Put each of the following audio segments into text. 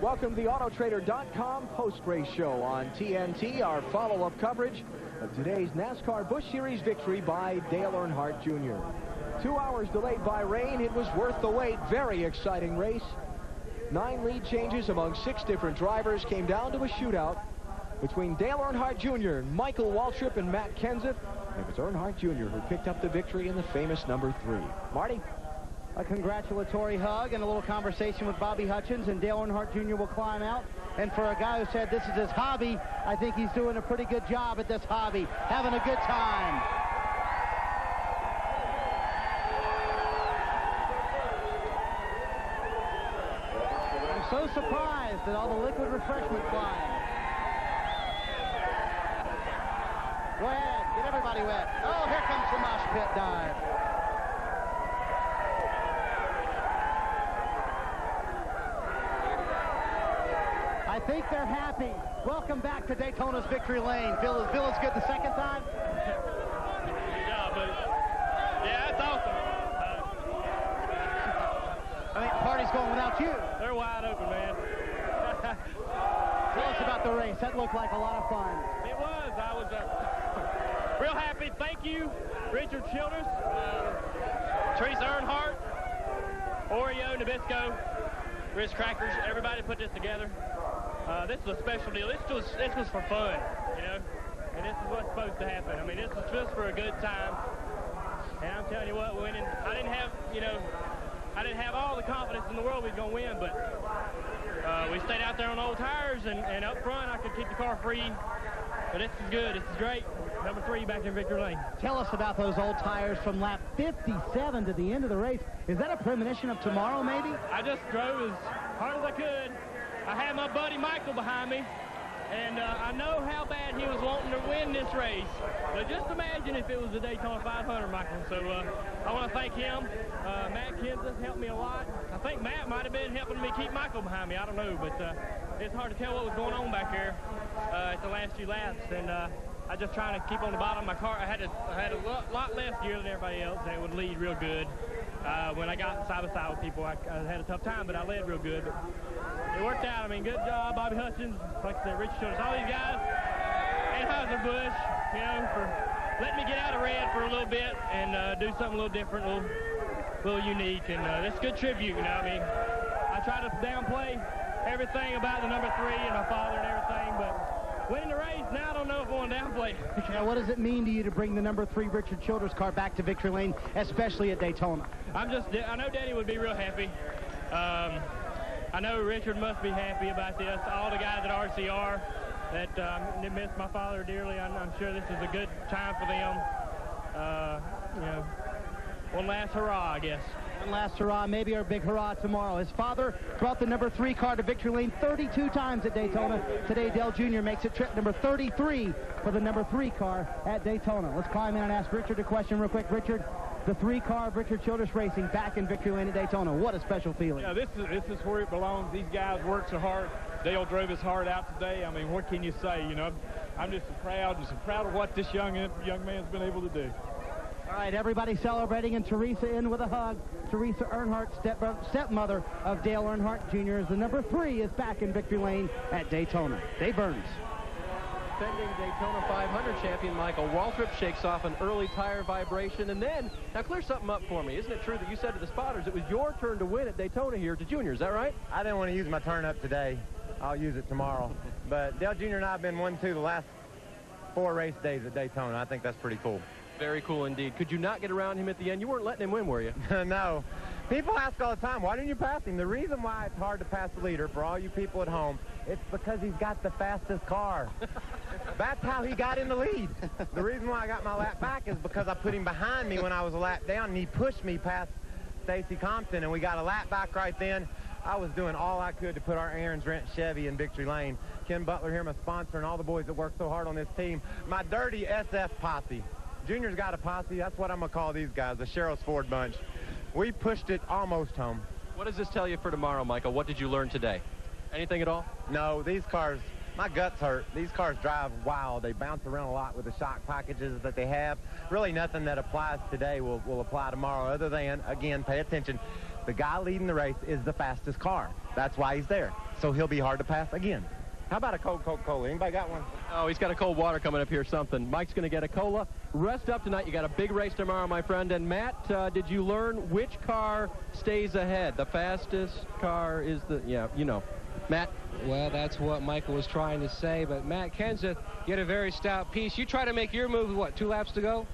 Welcome to the Autotrader.com post-race show on TNT, our follow-up coverage of today's NASCAR Busch Series victory by Dale Earnhardt Jr. 2 hours delayed by rain. It was worth the wait. Very exciting race. 9 lead changes among 6 different drivers. Came down to a shootout between Dale Earnhardt Jr., Michael Waltrip, and Matt Kenseth. It was Earnhardt Jr. who picked up the victory in the famous number 3. Marty? A congratulatory hug and a little conversation with Bobby Hutchins, and Dale Earnhardt Jr. will climb out. And for a guy who said this is his hobby, I think he's doing a pretty good job at this hobby, having a good time. I'm so surprised at all the liquid refreshment flying. Go ahead, get everybody wet. Oh, here comes the mosh pit dive. I think they're happy. Welcome back to Daytona's victory lane. Bill is good the second time? Good job, buddy. Yeah, that's awesome. I think the party's going without you. They're wide open, man. Tell us about the race. That looked like a lot of fun. It was. I was real happy. Thank you, Richard Childress, Teresa Earnhardt, Oreo, Nabisco, Ritz Crackers. Everybody put this together. This is a special deal. This was for fun, you know, and this is what's supposed to happen. I mean, this is just for a good time. And I'm telling you what, winning, I didn't have all the confidence in the world we was going to win, but we stayed out there on old tires, and up front I could keep the car free. But this is good. This is great. Number 3 back in victory lane. Tell us about those old tires from lap 57 to the end of the race. Is that a premonition of tomorrow, maybe? I just drove as hard as I could. I had my buddy Michael behind me, and I know how bad he was wanting to win this race. But just imagine if it was the Daytona 500, Michael. So I want to thank him. Matt Kenseth helped me a lot. I think Matt might have been helping me keep Michael behind me. I don't know, but it's hard to tell what was going on back there at the last few laps. And I just trying to keep on the bottom of my car. I had a lot less gear than everybody else, and it would lead real good. When I got side by side with people, I had a tough time, but I led real good. But it worked out. I mean, good job, Bobby Hutchins, like I said, Richard Childress, all these guys, and Busch, you know, for letting me get out of red for a little bit and do something a little different, a little unique. And it's a good tribute, you know. I mean, I try to downplay everything about the number 3 and my father and everything, but winning the race, now I don't know if I want to downplay it. Now, what does it mean to you to bring the number 3 Richard Childress car back to victory lane, especially at Daytona? I know Daddy would be real happy. I know Richard must be happy about this. All the guys at RCR that miss my father dearly, I'm sure this is a good time for them. You know, one last hurrah, I guess. One last hurrah, maybe our big hurrah tomorrow. His father brought the number 3 car to victory lane 32 times at Daytona. Today, Dale Jr. makes it trip number 33 for the number 3 car at Daytona. Let's climb in and ask Richard a question real quick. Richard, the 3 car of Richard Childress Racing back in victory lane at Daytona. What a special feeling. Yeah, this is where it belongs. These guys work so hard. Dale drove his heart out today. I mean, what can you say? You know, I'm just so proud of what this young man's been able to do. All right, everybody celebrating, and Teresa in with a hug. Teresa Earnhardt, stepmother of Dale Earnhardt Jr. as the number 3 is back in victory lane at Daytona. Dave Burns. Defending Daytona 500 champion Michael Waltrip shakes off an early tire vibration, and then, now clear something up for me. Isn't it true that you said to the spotters it was your turn to win at Daytona here to Junior? Is that right? I didn't want to use my turn up today. I'll use it tomorrow. But Dale Jr. and I have been 1-2 the last 4 race days at Daytona. I think that's pretty cool. Very cool indeed. Could you not get around him at the end? You weren't letting him win, were you? No. People ask all the time, why didn't you pass him? The reason why it's hard to pass the leader, for all you people at home, it's because he's got the fastest car. That's how he got in the lead. The reason why I got my lap back is because I put him behind me when I was a lap down, and he pushed me past Stacy Compton, and we got a lap back right then. I was doing all I could to put our Aaron's Rent Chevy in victory lane. Ken Butler here, my sponsor, and all the boys that work so hard on this team. My dirty SF posse. Junior's got a posse. That's what I'm going to call these guys, the Sherrills Ford bunch. We pushed it almost home. What does this tell you for tomorrow, Michael? What did you learn today? Anything at all? No, these cars, my guts hurt. These cars drive wild. They bounce around a lot with the shock packages that they have. Really nothing that applies today will apply tomorrow other than, again, pay attention. The guy leading the race is the fastest car. That's why he's there. So he'll be hard to pass again. How about a cold Coca-Cola? Anybody got one? Oh, he's got a cold water coming up here, something. Mike's going to get a cola. Rest up tonight. You got a big race tomorrow, my friend. And Matt, did you learn which car stays ahead? The fastest car is the, yeah, you know. Matt? Well, that's what Michael was trying to say. But Matt Kenseth, you had a very stout piece. You try to make your move with, what, 2 laps to go?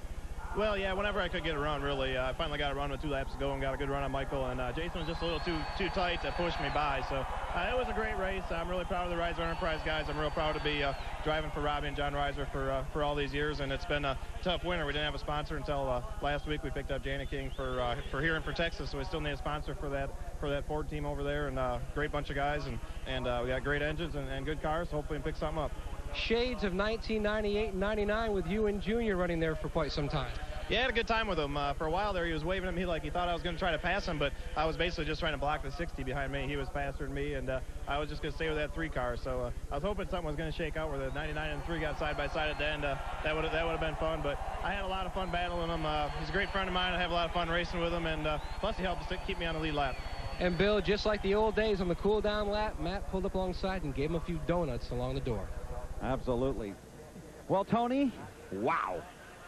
Well, yeah, whenever I could get a run, really. I finally got a run with 2 laps to go and got a good run on Michael. And Jason was just a little too tight to push me by. So it was a great race. I'm really proud of the Reiser Enterprise guys. I'm real proud to be driving for Robbie and John Reiser for all these years. And it's been a tough winter. We didn't have a sponsor until last week. We picked up Jana King for here and for Texas. So we still need a sponsor for that Ford team over there. And great bunch of guys. And we got great engines and good cars. Hopefully we can pick something up. Shades of 1998 and 99 with you and Junior running there for quite some time. Yeah, I had a good time with him. For a while there, he was waving at me like he thought I was going to try to pass him, but I was basically just trying to block the 60 behind me. He was faster than me, and I was just going to stay with that 3 car. So I was hoping something was going to shake out where the 99 and 3 got side by side at the end. That would have been fun, but I had a lot of fun battling him. He's a great friend of mine. I have a lot of fun racing with him, and plus he helped keep me on the lead lap. And Bill, just like the old days on the cool down lap, Matt pulled up alongside and gave him a few donuts along the door. Absolutely. Well, Tony, wow.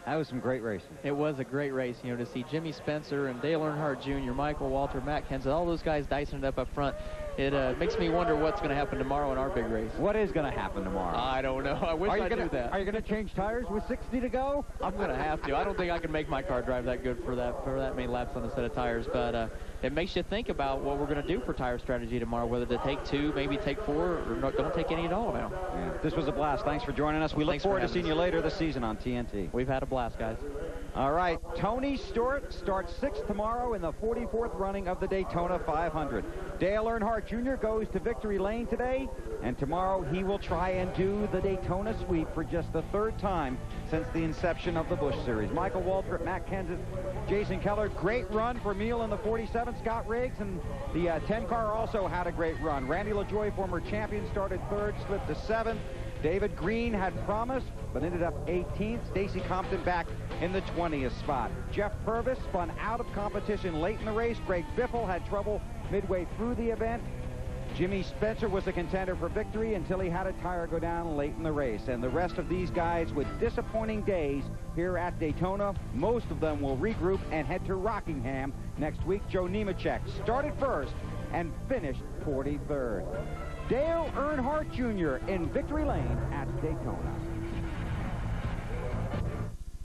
That was some great racing. It was a great race, you know, to see Jimmy Spencer and Dale Earnhardt Jr., Michael Walter, Matt Kenseth, all those guys dicing it up front. It makes me wonder what's going to happen tomorrow in our big race. What is going to happen tomorrow? I don't know. I wish I knew that. Are you going to change tires with 60 to go? I'm going to have to. I don't think I can make my car drive that good for that many laps on a set of tires, but it makes you think about what we're going to do for tire strategy tomorrow, whether to take 2, maybe take 4, or don't take any at all now. Yeah. This was a blast. Thanks for joining us. We look forward to seeing you later this season on TNT. We've had a blast, guys. All right, Tony Stewart starts 6th tomorrow in the 44th running of the Daytona 500. Dale Earnhardt Jr. goes to victory lane today, and tomorrow he will try and do the Daytona sweep for just the 3rd time since the inception of the Busch Series. Michael Waltrip, Matt Kenseth, Jason Keller, great run for Meal in the 47. Scott Riggs and the 10 car also had a great run. Randy LaJoie, former champion, started 3rd, slipped to 7th. David Green had promise, but ended up 18th. Stacy Compton back in the 20th spot. Jeff Purvis spun out of competition late in the race. Greg Biffle had trouble midway through the event. Jimmy Spencer was a contender for victory until he had a tire go down late in the race. And the rest of these guys with disappointing days here at Daytona. Most of them will regroup and head to Rockingham next week. Joe Nemechek started 1st and finished 43rd. Dale Earnhardt Jr. in victory lane at Daytona.